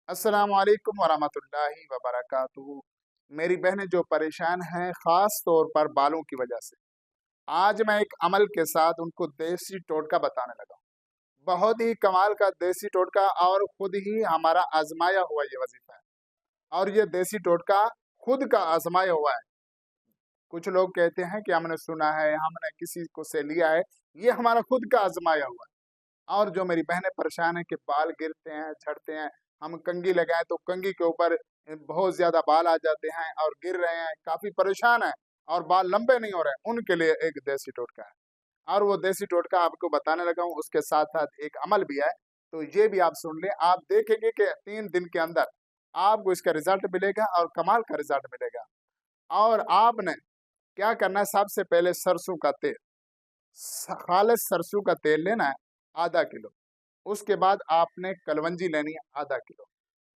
अस्सलाम वालेकुम वरहमतुल्लाहि वबरकातुहू। मेरी बहनें जो परेशान हैं ख़ास तौर पर बालों की वजह से, आज मैं एक अमल के साथ उनको देसी टोटका बताने लगा हूँ। बहुत ही कमाल का देसी टोटका और खुद ही हमारा आज़माया हुआ ये वज़ीफ़ा है और ये देसी टोटका खुद का आज़माया हुआ है। कुछ लोग कहते हैं कि हमने सुना है, हमने किसी को से लिया है, ये हमारा खुद का आज़माया हुआ है। और जो मेरी बहनें परेशान हैं कि बाल गिरते हैं, झड़ते हैं, हम कंघी लगाएँ तो कंघी के ऊपर बहुत ज़्यादा बाल आ जाते हैं और गिर रहे हैं, काफ़ी परेशान हैं और बाल लंबे नहीं हो रहे हैं, उनके लिए एक देसी टोटका है। और वो देसी टोटका आपको बताने लगा हूँ, उसके साथ-साथ एक अमल भी है, तो ये भी आप सुन लें। आप देखेंगे कि 3 दिन के अंदर आपको इसका रिज़ल्ट मिलेगा और कमाल का रिज़ल्ट मिलेगा। और आपने क्या करना है, सबसे पहले सरसों का तेल, खालिस सरसों का तेल लेना है आधा किलो। उसके बाद आपने कलवंजी लेनी है आधा किलो।